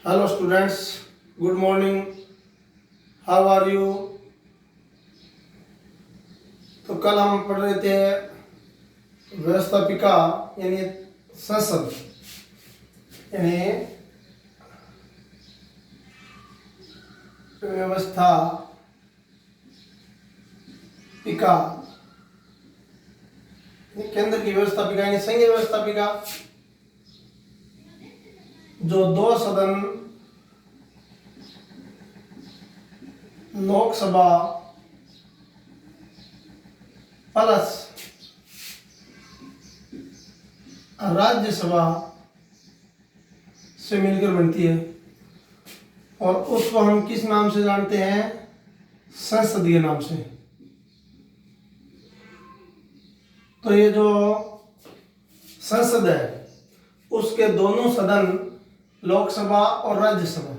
Hello students, good morning. How are you? तो कल हम पढ़ रहे थे व्यवस्थापिका यानी संसद यानी व्यवस्थापिका केंद्र की व्यवस्थापिका यानी संघीय व्यवस्थापिका जो दो सदन लोकसभा प्लस राज्यसभा से मिलकर बनती है और उसको हम किस नाम से जानते हैं? संसदीय नाम से। तो ये जो संसद है उसके दोनों सदन लोकसभा और राज्यसभा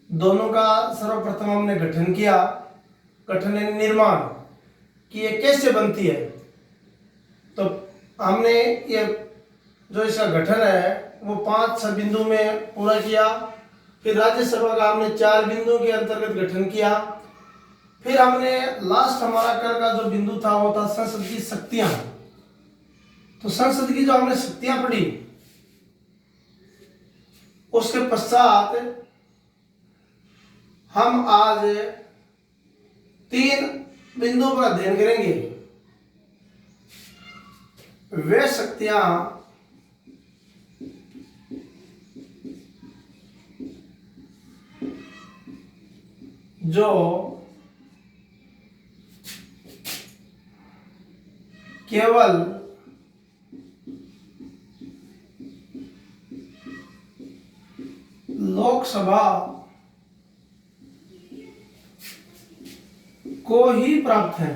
दोनों का सर्वप्रथम हमने गठन किया, गठन यानी निर्माण कि ये कैसे बनती है। तो हमने ये जो इसका गठन है वो 5-6 बिंदु में पूरा किया। फिर राज्यसभा का हमने 4 बिंदुओं के अंतर्गत गठन किया। फिर हमने लास्ट हमारा कल का जो बिंदु था वो था संसद की शक्तियां। तो संसद की जो हमने शक्तियां पढ़ी उसके पश्चात हम आज 3 बिंदुओं पर अध्ययन करेंगे। वे शक्तियां जो केवल लोकसभा को ही प्राप्त है।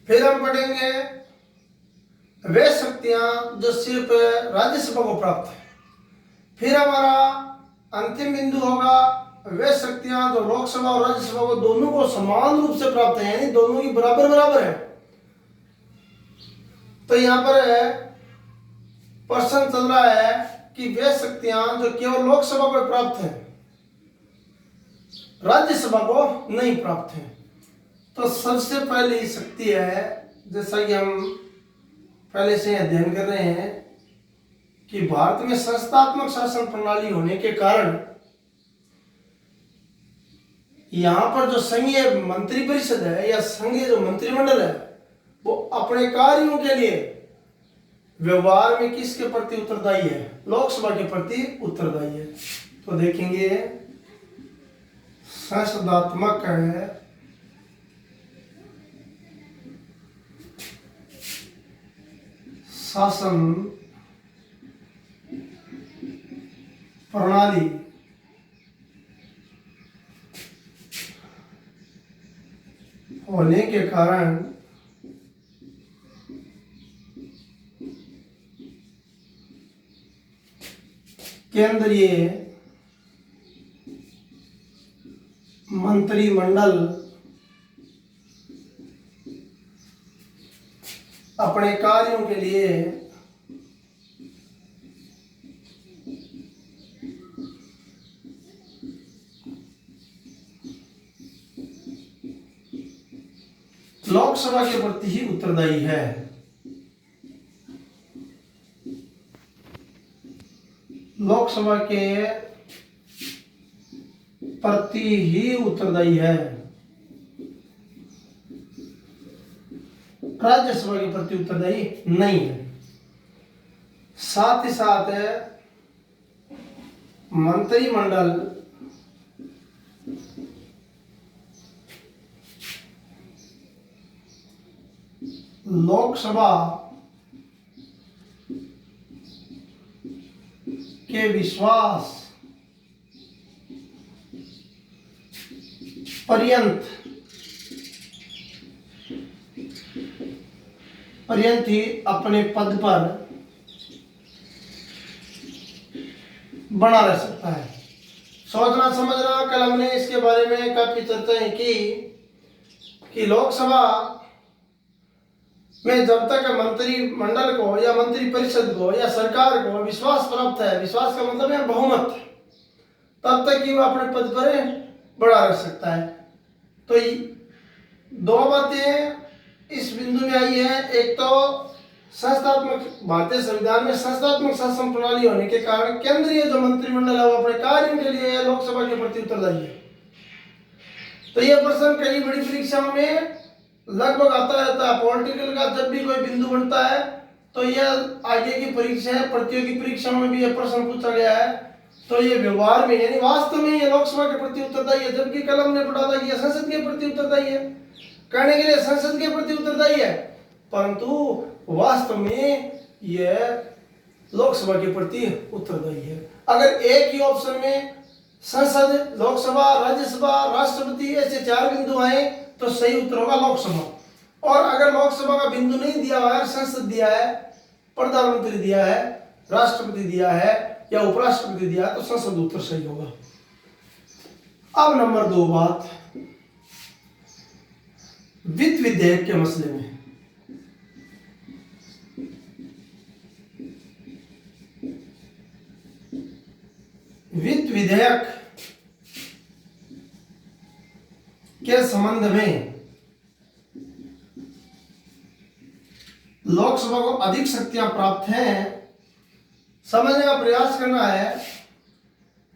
फिर हम पढ़ेंगे वे शक्तियां जो सिर्फ राज्यसभा को प्राप्त है। फिर हमारा अंतिम बिंदु होगा वे शक्तियां जो लोकसभा और राज्यसभा को दोनों को समान रूप से प्राप्त है यानी दोनों की बराबर बराबर है। तो यहां पर प्रश्न चल रहा है कि वे शक्तियां जो केवल लोकसभा को प्राप्त है, राज्यसभा को नहीं प्राप्त है। तो सबसे पहली शक्ति है, जैसा कि हम पहले से अध्ययन कर रहे हैं कि भारत में संस्थात्मक शासन प्रणाली होने के कारण यहां पर जो संघीय मंत्रिपरिषद है या संघीय जो मंत्रिमंडल है वो अपने कार्यों के लिए व्यवहार में किसके प्रति उत्तरदायी है? लोकसभा के प्रति उत्तरदायी है। तो देखेंगे संसदात्मक है शासन प्रणाली होने के कारण केंद्रीय मंत्रिमंडल अपने कार्यों के लिए लोकसभा के प्रति ही उत्तरदायी है। लोकसभा के प्रति ही उत्तरदायी है, राज्यसभा के प्रति उत्तरदायी नहीं है। साथ ही साथ मंत्रिमंडल लोकसभा के विश्वास पर्यंत ही अपने पद पर बना रह सकता है। सोचना समझना, कल हमने इसके बारे में काफी चर्चाएं की कि लोकसभा में जब तक मंत्रिमंडल को या मंत्री परिषद को या सरकार को विश्वास प्राप्त है, विश्वास का मतलब है बहुमत, तब तक ही वो अपने पद पर बड़ा रह सकता है। तो दो बातें इस बिंदु में आई है। एक तो संस्थात्मक, भारतीय संविधान में संस्थात्मक शासन प्रणाली होने के कारण केंद्रीय जो मंत्रिमंडल है वो अपने कार्यों के लिए लोकसभा के प्रति उत्तरदायी है। तो यह प्रश्न कई बड़ी परीक्षाओं में लगभग आता रहता है। पॉलिटिकल का जब भी कोई बिंदु बनता है तो यह आगे की परीक्षा है, प्रतियोगी परीक्षाओं में भी यह प्रश्न पूछा गया है। तो ये व्यवहार में यानी वास्तव में ये लोकसभा के प्रति उत्तरदायी है, जबकि कलम ने पढ़ा था कि यह संसद के प्रति उत्तरदायी है, कहने के लिए संसद के प्रति उत्तरदायी है, परंतु वास्तव में यह लोकसभा के प्रति उत्तरदायी है। अगर एक ही ऑप्शन में संसद, लोकसभा, राज्यसभा, राष्ट्रपति ऐसे 4 बिंदु आए तो सही उत्तर होगा लोकसभा। और अगर लोकसभा का बिंदु नहीं दिया हुआ है, संसद दिया है, प्रधानमंत्री दिया है, राष्ट्रपति दिया है या उपराष्ट्रपति दिया है, तो संसद उत्तर सही होगा। अब नंबर 2 बात वित्त विधेयक के मसले में। वित्त विधेयक के संबंध में लोकसभा को अधिक शक्तियां प्राप्त हैं, समझने का प्रयास करना है।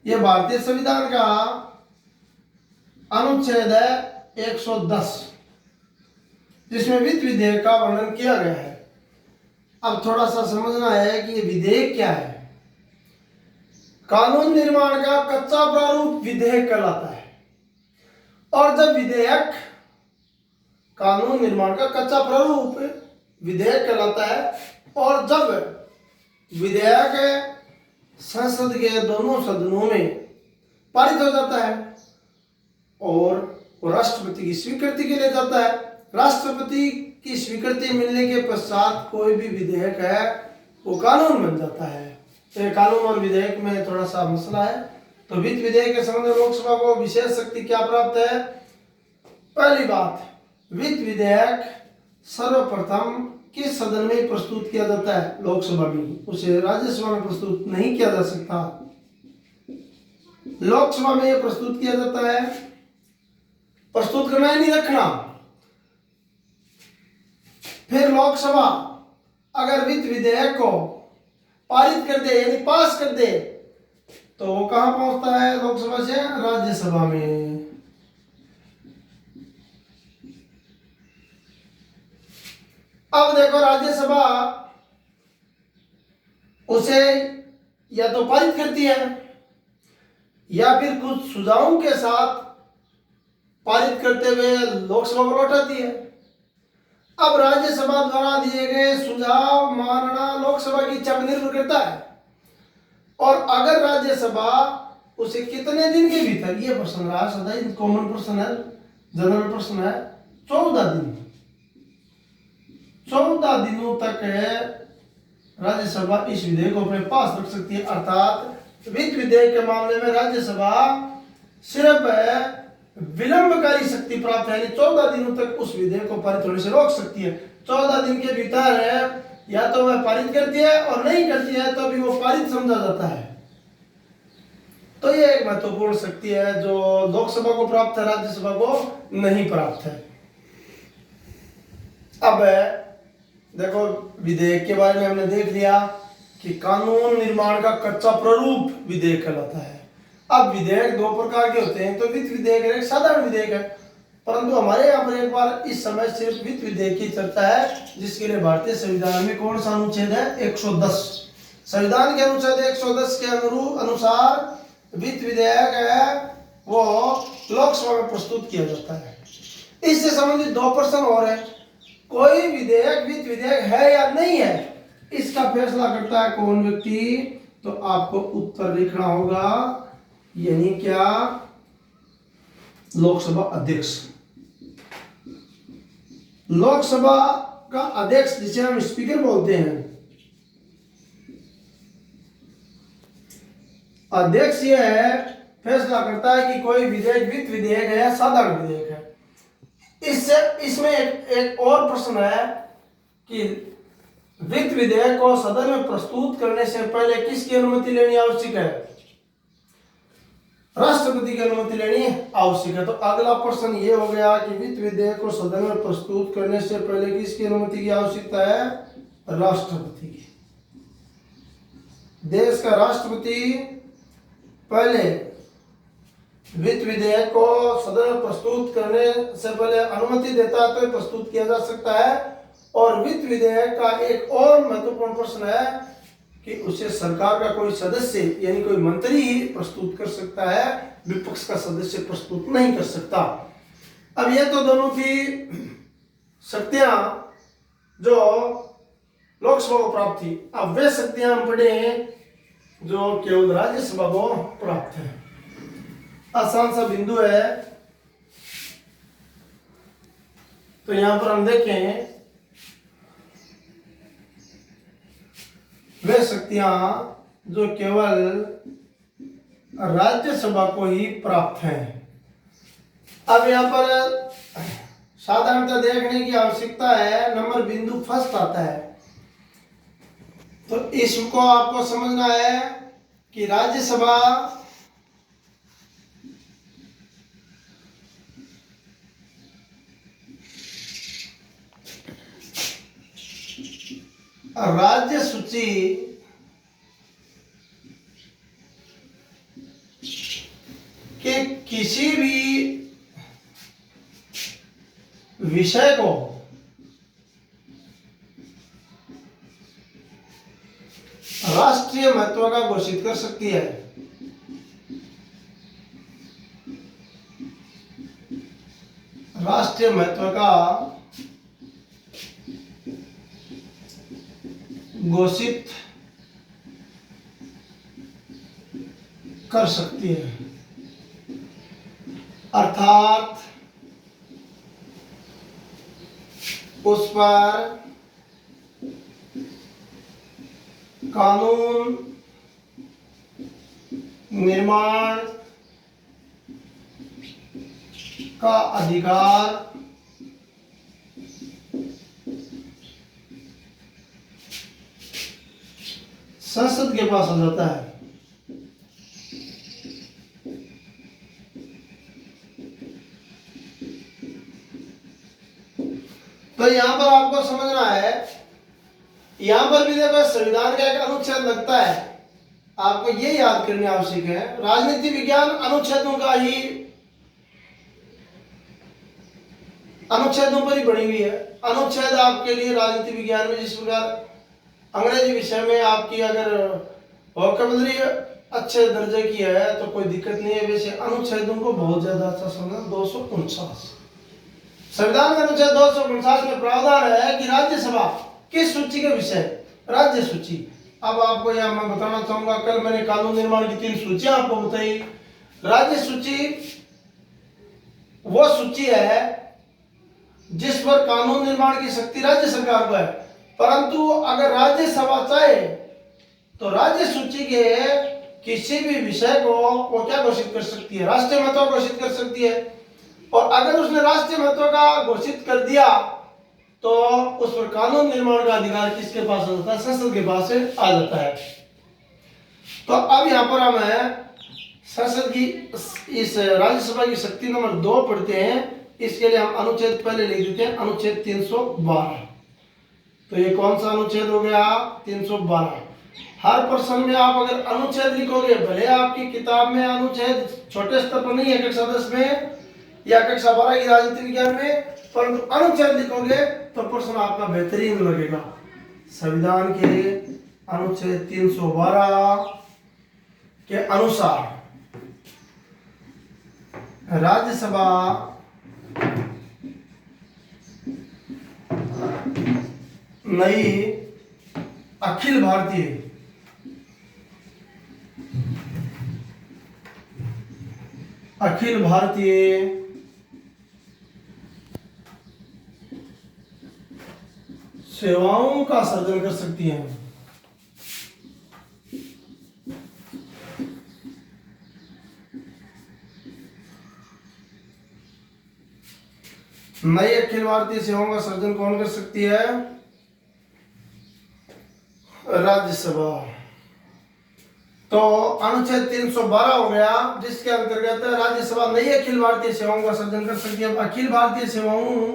यह भारतीय संविधान का अनुच्छेद है 110, जिसमें वित्त विधेयक का वर्णन किया गया है। अब थोड़ा सा समझना है कि ये विधेयक क्या है। कानून निर्माण का कच्चा प्रारूप विधेयक कहलाता है। और जब विधेयक, कानून निर्माण का कच्चा प्रारूप विधेयक कहलाता है, और जब विधेयक संसद के दोनों सदनों में पारित हो जाता है और वो राष्ट्रपति की स्वीकृति के लिए जाता है, राष्ट्रपति की स्वीकृति मिलने के पश्चात कोई भी विधेयक है वो कानून बन जाता है। तो कानून और विधेयक में थोड़ा सा मसला है। तो वित्त विधेयक के संबंध में लोकसभा को विशेष शक्ति क्या प्राप्त है? पहली बात, वित्त विधेयक सर्वप्रथम किस सदन में प्रस्तुत किया जाता है? लोकसभा में। उसे राज्यसभा में प्रस्तुत नहीं किया जा सकता, लोकसभा में यह प्रस्तुत किया जाता है। प्रस्तुत करना है, नहीं रखना। फिर लोकसभा अगर वित्त विधेयक को पारित कर दे यानी पास कर दे तो वो कहां पहुंचता है? लोकसभा से राज्यसभा में। अब देखो, राज्यसभा उसे या तो पारित करती है या फिर कुछ सुझावों के साथ पारित करते हुए लोकसभा को लौटाती है। अब राज्यसभा द्वारा दिए गए सुझाव मानना लोकसभा की इच्छा पर निर्भर करता है। और अगर राज्यसभा उसे कितने दिन के भीतर, ये प्रश्न रहा सदा कॉमन प्रश्न है, जनरल प्रश्न है, 14 दिन, 14 दिनों तक राज्यसभा इस विधेयक को अपने पास रख सकती है। अर्थात वित्त विधेयक के मामले में राज्यसभा सिर्फ विलंबकारी शक्ति प्राप्त है, यानी 14 दिनों तक उस विधेयक को पारित होने से रोक सकती है। 14 दिन के भीतर है या तो वह पारित करती है और नहीं करती है तो भी वो पारित समझा जाता है। तो ये एक महत्वपूर्ण शक्ति है जो लोकसभा को प्राप्त है, राज्यसभा को नहीं प्राप्त है। अब देखो, विधेयक के बारे में हमने देख लिया कि कानून निर्माण का कच्चा प्रारूप विधेयक कहलाता है। अब विधेयक 2 प्रकार के होते हैं, तो वित्त विधेयक एक साधारण विधेयक है, परंतु हमारे यहाँ पर एक बार इस समय सिर्फ वित्त विधेयक की चर्चा है, जिसके लिए भारतीय संविधान में कौन सा अनुच्छेद है? 110। संविधान के अनुच्छेद 110 के अनुसार वित्त विधेयक है वो लोकसभा में प्रस्तुत किया जाता है। इससे संबंधित 2 प्रश्न और है। कोई विधेयक वित्त विधेयक है या नहीं है, इसका फैसला करता है कौन व्यक्ति? तो आपको उत्तर लिखना होगा, यानी क्या? लोकसभा अध्यक्ष। लोकसभा का अध्यक्ष, जिसे हम स्पीकर बोलते हैं, अध्यक्ष यह है फैसला करता है कि कोई विधेयक वित्त विधेयक है या साधारण विधेयक है। इसमें एक और प्रश्न है कि वित्त विधेयक को सदन में प्रस्तुत करने से पहले किसकी अनुमति लेनी आवश्यक है? राष्ट्रपति की अनुमति लेनी आवश्यक है। तो अगला प्रश्न ये हो गया कि वित्त विधेयक को सदन में प्रस्तुत करने से पहले किसकी अनुमति की आवश्यकता है? राष्ट्रपति की। देश का राष्ट्रपति पहले वित्त विधेयक को सदन में प्रस्तुत करने से पहले अनुमति देता है तो प्रस्तुत किया जा सकता है। और वित्त विधेयक का एक और महत्वपूर्ण प्रश्न है कि उसे सरकार का कोई सदस्य यानी कोई मंत्री ही प्रस्तुत कर सकता है, विपक्ष का सदस्य प्रस्तुत नहीं कर सकता। अब ये तो दोनों की शक्तियां जो लोकसभा को प्राप्त थी। अब वे शक्तियां हम पढ़े जो केवल राज्यसभा को प्राप्त है। आसान सा बिंदु है, तो यहां पर हम देखें वे शक्तियां जो केवल राज्यसभा को ही प्राप्त हैं। अब यहां पर साधारणतः देखने की आवश्यकता है, नंबर बिंदु फर्स्ट आता है। तो इसको आपको समझना है कि राज्यसभा राज्य सूची के किसी भी विषय को राष्ट्रीय महत्व का घोषित कर सकती है। राष्ट्रीय महत्व का घोषित कर सकती है, अर्थात उस पर कानून निर्माण का अधिकार संसद के पास आ जाता है। तो यहां पर आपको समझना है, यहां पर भी देखो संविधान का एक अनुच्छेद लगता है, आपको ये याद करनी आवश्यक है। राजनीति विज्ञान अनुच्छेदों का ही अनुच्छेदों पर ही बनी हुई है। अनुच्छेद आपके लिए राजनीति विज्ञान में जिस प्रकार अंग्रेजी विषय में आपकी अगर वोकैबुलरी अच्छे दर्जे की है तो कोई दिक्कत नहीं है, वैसे अनुच्छेदों को बहुत ज्यादा अच्छा समझना। 249 संविधान का अनुच्छेद 249 में प्रावधान है कि राज्यसभा किस सूची के विषय? राज्य सूची। अब आपको यह मैं बताना चाहूंगा, कल मैंने कानून निर्माण की 3 सूचियां आपको बताई। राज्य सूची वो सूची है जिस पर कानून निर्माण की शक्ति राज्य सरकार को है, परंतु अगर राज्यसभा चाहे तो राज्य सूची के किसी भी विषय को वो क्या घोषित कर सकती है? राष्ट्रीय महत्व घोषित कर सकती है। और अगर उसने राष्ट्रीय महत्व का घोषित कर दिया तो उस पर कानून निर्माण का अधिकार किसके पास आ जाता है? संसद के पास आ जाता है। तो अब यहाँ पर हम संसद की इस राज्यसभा की शक्ति नंबर 2 पढ़ते हैं। इसके लिए हम अनुच्छेद पहले लिख देते हैं, अनुच्छेद 312। तो ये कौन सा अनुच्छेद हो गया? 312। हर प्रश्न में आप अगर अनुच्छेद लिखोगे, भले आपकी किताब में अनुच्छेद छोटे स्तर पर नहीं है, कक्षा 10 में या कक्षा 12 की राजनीति विज्ञान में, परंतु अनुच्छेद लिखोगे तो प्रश्न आपका बेहतरीन लगेगा। संविधान के अनुच्छेद 312 के अनुसार राज्यसभा नई अखिल भारतीय सेवाओं का सर्जन कर सकती है। नई अखिल भारतीय सेवाओं का सर्जन कौन कर सकती है? राज्यसभा। तो अनुच्छेद 312 हो गया, जिसके अंतर्गत राज्यसभा नई अखिल भारतीय सेवाओं का सर्जन कर सकती है। अखिल भारतीय सेवाओं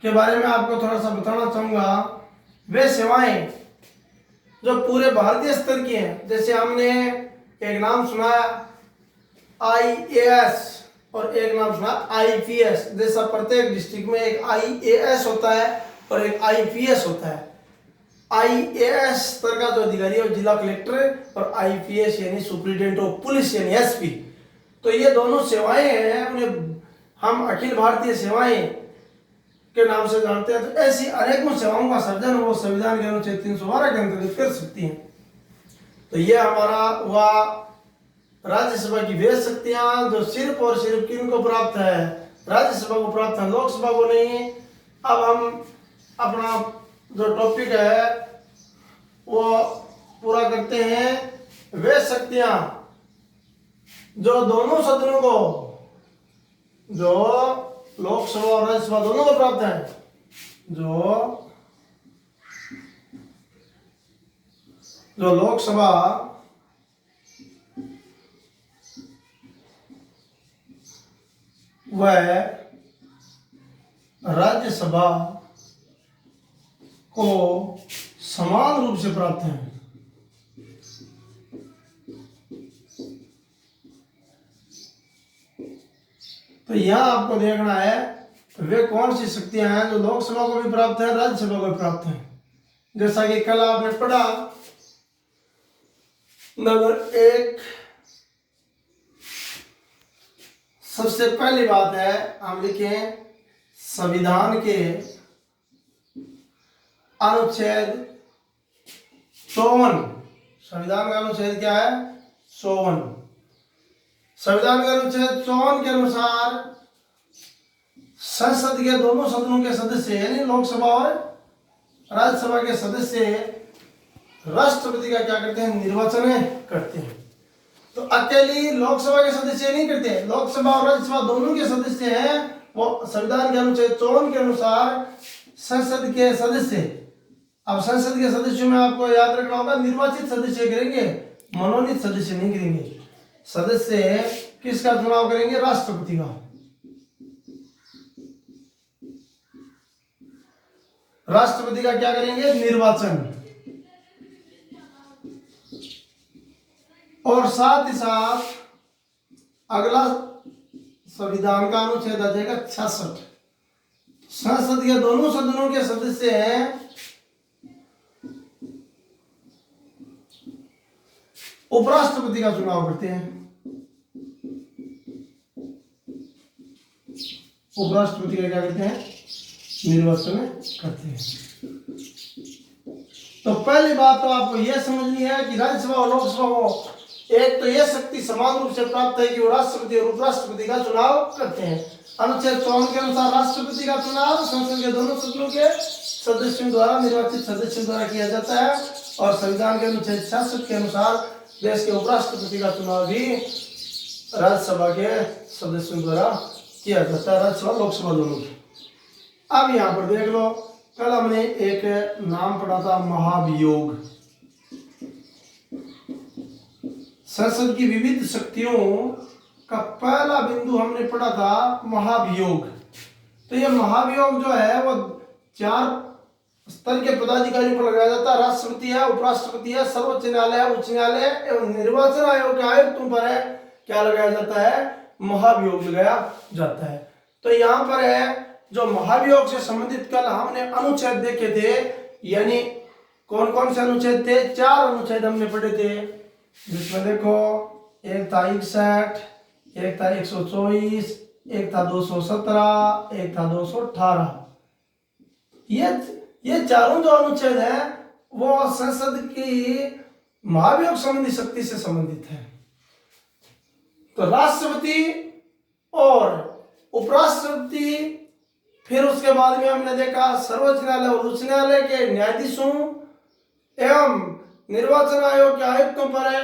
के बारे में आपको थोड़ा सा बताना चाहूंगा। वे सेवाएं जो पूरे भारतीय स्तर की हैं, जैसे हमने एक नाम सुना IAS और एक नाम सुना IPS। जैसा प्रत्येक डिस्ट्रिक्ट में एक IAS होता है और एक IPS होता है। IAS स्तर का जो अधिकारी है वो जिला कलेक्टर, और IPS यानी सुप्रिटेंडेंट ऑफ पुलिस यानी SP। तो ये दोनों सेवाएं हैं, उन्हें हम अखिल भारतीय सेवाएं के नाम से जानते हैं। तो ऐसी अनेकों सेवाओं का सर्जन वो संविधान के अनुच्छेद 312 के अंतर्गत कर सकती हैं। तो ये हमारा हुआ राज्यसभा की वे शक्तियां, जो सिर्फ और सिर्फ किनको प्राप्त है, राज्यसभा को प्राप्त है, लोकसभा को नहीं। अब हम अपना जो टॉपिक है वो पूरा करते हैं। वे शक्तियां जो दोनों सदनों को, जो लोकसभा और राज्यसभा दोनों को प्राप्त है, जो लोकसभा व राज्यसभा को समान रूप से प्राप्त है। तो यहां आपको देखना है वे कौन सी शक्तियां हैं जो लोकसभा को भी प्राप्त है, राज्यसभा को भी प्राप्त है। जैसा कि कल आपने पढ़ा, नंबर 1 सबसे पहली बात है, हम लिखें संविधान के अनुच्छेद 54। संविधान का अनुच्छेद क्या है? 54। संविधान के अनुच्छेद 54 के अनुसार संसद के दोनों सदनों के सदस्य यानी लोकसभा और राज्यसभा के सदस्य राष्ट्रपति का क्या करते हैं? निर्वाचन करते हैं। तो अकेली लोकसभा के सदस्य नहीं करते, लोकसभा और राज्यसभा दोनों के सदस्य हैं वो संविधान के अनुच्छेद 54 के अनुसार संसद के सदस्य। अब संसद के सदस्यों में आपको याद रखना होगा, निर्वाचित सदस्य करेंगे, मनोनीत सदस्य नहीं करेंगे। सदस्य किसका चुनाव करेंगे? राष्ट्रपति का। राष्ट्रपति का क्या करेंगे? निर्वाचन। और साथ ही साथ अगला संविधान का अनुच्छेद आ जाएगा 66। संसद के दोनों सदनों के सदस्य हैं उपराष्ट्रपति का चुनाव करते हैं। उपराष्ट्रपति का क्या करते हैं? निर्वाचन करते हैं। तो पहली बात तो आपको यह समझनी है कि राज्यसभा और लोकसभा को एक तो यह शक्ति समान रूप से प्राप्त है कि वो राष्ट्रपति और उपराष्ट्रपति का चुनाव करते हैं। अनुच्छेद 54 के अनुसार राष्ट्रपति का चुनाव संसद के दोनों सदनों के सदस्यों द्वारा, निर्वाचित सदस्यों द्वारा किया जाता है। और संविधान के अनुच्छेद 66 के अनुसार देश के उपराष्ट्रपति का चुनाव भी राज्यसभा के सदस्यों द्वारा किया जाता है, राज्यसभा लोकसभा दोनों की। अब यहाँ पर देख लो, कल हमने एक नाम पढ़ा था महाभियोग। संसद की विविध शक्तियों का पहला बिंदु हमने पढ़ा था महाभियोग। तो ये महाभियोग जो है वो 4 स्तर के पदाधिकारियों पर लगाया जाता है। राष्ट्रपति है, उपराष्ट्रपति है, सर्वोच्च न्यायालय है, उच्च न्यायालय एवं निर्वाचन आयोग के आयुक्तों पर है क्या लगाया जाता है? महाभियोग लगाया जाता है। तो यहाँ पर है जो महाभियोग से संबंधित कल हमने अनुच्छेद देखे थे, यानी कौन कौन से अनुच्छेद थे? 4 अनुच्छेद हमने पढ़े थे, जिसमें देखो एक था 61, एक था 124, एक था 217, एक था 218। ये चारों जो अनुच्छेद है वो संसद की महाभियोग संबंधी शक्ति से संबंधित है। तो राष्ट्रपति और उपराष्ट्रपति, फिर उसके बाद में हमने देखा सर्वोच्च न्यायालय और उच्च न्यायालय के न्यायाधीशों एवं निर्वाचन आयोग के आयुक्तों पर है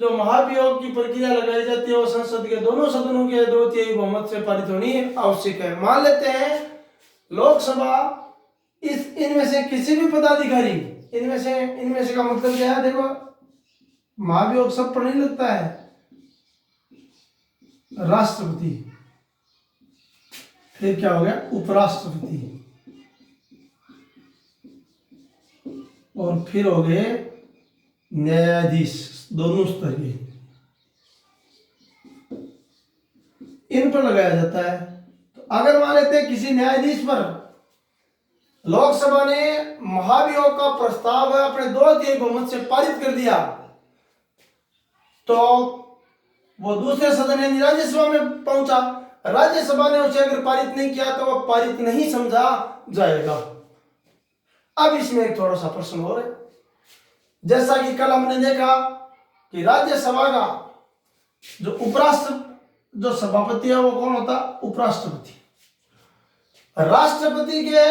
जो महाभियोग की प्रक्रिया लगाई जाती है। और संसद के दोनों सदनों के 2/3 बहुमत से पारित होनी आवश्यक है। मान लेते हैं लोकसभा इनमें से किसी भी पदाधिकारी इनमें से का मतलब क्या है? देखो, महाभियोग सब पर नहीं लगता है। राष्ट्रपति, फिर क्या हो गया? उपराष्ट्रपति, और फिर हो गए न्यायाधीश, दोनों स्तर के, इन पर लगाया जाता है। तो अगर मान लेते हैं किसी न्यायाधीश पर लोकसभा ने महाभियोग का प्रस्ताव अपने 2/3 बहुमत से पारित कर दिया, तो वो दूसरे सदन यानी राज्यसभा में पहुंचा। राज्यसभा ने उसे अगर पारित नहीं किया तो वह पारित नहीं समझा जाएगा। अब इसमें एक थोड़ा सा प्रश्न और है। जैसा कि कल हमने देखा कि राज्यसभा का जो सभापति है वो कौन होता? उपराष्ट्रपति। राष्ट्रपति के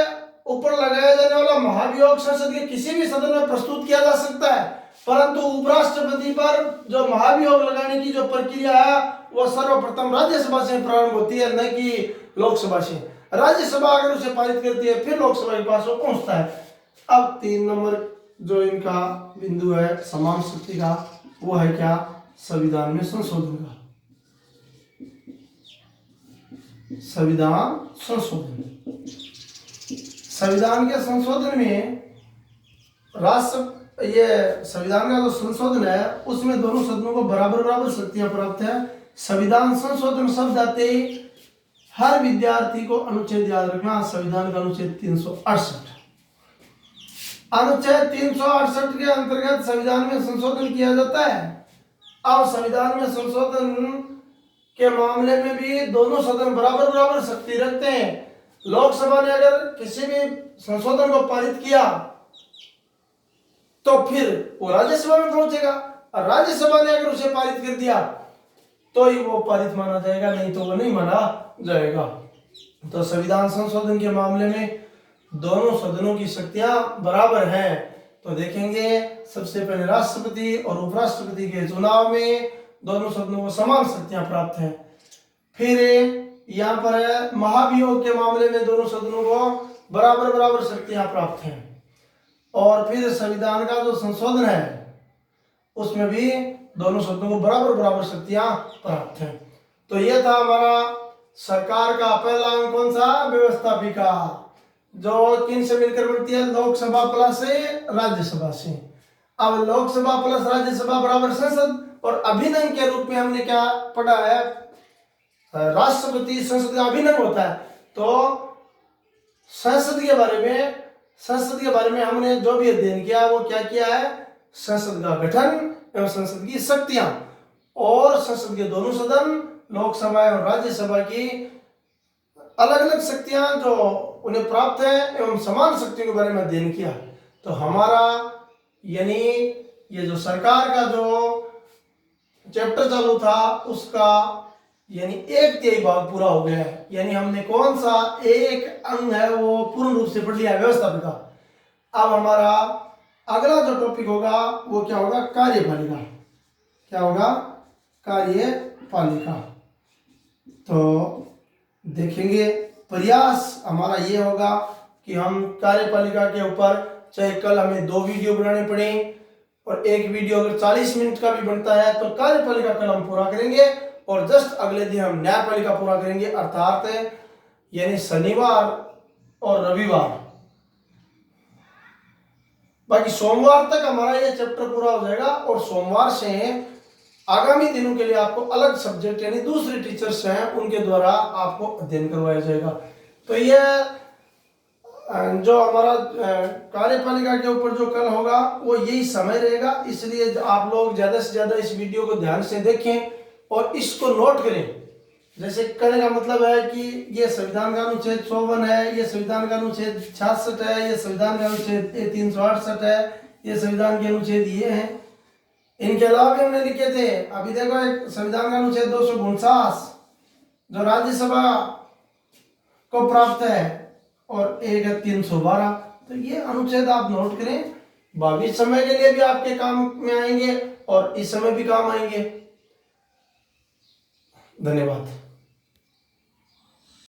ऊपर लगाया जाने वाला महाभियोग संसद के किसी भी सदन में प्रस्तुत किया जा सकता है, परंतु उपराष्ट्रपति पर जो महाभियोग लगाने की जो प्रक्रिया है वो सर्वप्रथम राज्यसभा से प्रारंभ होती है, न कि लोकसभा से। राज्यसभा अगर उसे पारित करती है फिर लोकसभा के पास वो पहुंचता है। अब 3 नंबर जो इनका बिंदु है समान शक्ति का, वो है क्या? संविधान में संशोधन का। संविधान संशोधन, संविधान के संशोधन में ये संविधान का जो संशोधन है उसमें दोनों सदनों को बराबर शक्तियां प्राप्त है। संविधान संशोधन शब्द आते ही हर विद्यार्थी को अनुच्छेद याद रखना, संविधान का अनुच्छेद 368। अनुच्छेद 368 के अंतर्गत संविधान में संशोधन किया जाता है। अब संविधान में संशोधन के मामले में भी दोनों सदन बराबर शक्ति रखते हैं। लोकसभा ने अगर किसी भी संशोधन को पारित किया तो फिर वो राज्यसभा में पहुंचेगा, और राज्यसभा ने अगर उसे पारित कर दिया तो ही वो पारित माना जाएगा, नहीं तो वो नहीं माना जाएगा। तो संविधान संशोधन के मामले में दोनों सदनों की शक्तियां बराबर हैं। तो देखेंगे सबसे पहले राष्ट्रपति और उपराष्ट्रपति के चुनाव में दोनों सदनों को समान शक्तियां प्राप्त हैं। फिर यहाँ पर महाभियोग के मामले में दोनों सदनों को बराबर शक्तियां प्राप्त हैं। और फिर संविधान का जो संशोधन है उसमें भी दोनों सदनों को बराबर शक्तियां प्राप्त हैं। तो यह था हमारा सरकार का पहला अंग, कौन सा? व्यवस्थापिका, जो किन से मिलकर बनती है? लोकसभा प्लस राज्यसभा से। अब लोकसभा प्लस राज्यसभा बराबर संसद, और अभिनंग के रूप में हमने क्या पढ़ा है? राष्ट्रपति संसद का अभिनंग होता है। तो संसद के बारे में हमने जो भी अध्ययन किया वो क्या किया है? संसद का गठन एवं संसद की शक्तियां, और संसद के दोनों सदन लोकसभा और राज्यसभा की अलग अलग शक्तियां जो उन्हें प्राप्त है एवं समान शक्तियों के बारे में अध्ययन किया। तो हमारा यानी ये जो सरकार का जो चैप्टर चालू था उसका यानी 1/3 भाग पूरा हो गया है। यानी हमने कौन सा एक अंग है वो पूर्ण रूप से पढ़ लिया, व्यवस्थापिका। अब हमारा अगला जो टॉपिक होगा वो क्या होगा? कार्यपालिका। क्या होगा? कार्यपालिका। तो देखेंगे प्रयास हमारा ये होगा कि हम कार्यपालिका के ऊपर, चाहे कल हमें 2 वीडियो बनाने पड़े और एक वीडियो अगर 40 मिनट का भी बनता है तो कार्यपालिका कल हम पूरा करेंगे, और जस्ट अगले दिन हम न्यायपालिका पूरा करेंगे, अर्थात यानी शनिवार और रविवार। बाकी सोमवार तक हमारा ये चैप्टर पूरा हो जाएगा, और सोमवार से आगामी दिनों के लिए आपको अलग सब्जेक्ट यानी दूसरे टीचर्स हैं उनके द्वारा आपको अध्ययन करवाया जाएगा। तो ये जो हमारा कार्यपालिका के ऊपर जो कल होगा वो यही समय रहेगा, इसलिए आप लोग ज़्यादा से ज़्यादा इस वीडियो को ध्यान से देखें और इसको नोट करें। जैसे कहने का मतलब है कि ये संविधान का अनुच्छेद 54 है, ये संविधान का अनुच्छेद 66 है, ये संविधान का अनुच्छेद 368 है, ये संविधान के अनुच्छेद ये हैं। इनके अलावा भी हमने लिखे थे। अभी देखो एक संविधान का अनुच्छेद 249 जो राज्यसभा को प्राप्त है, और एक है 312। तो ये अनुच्छेद आप नोट करें, भावी समय के लिए भी आपके काम में आएंगे और इस समय भी काम आएंगे। धन्यवाद।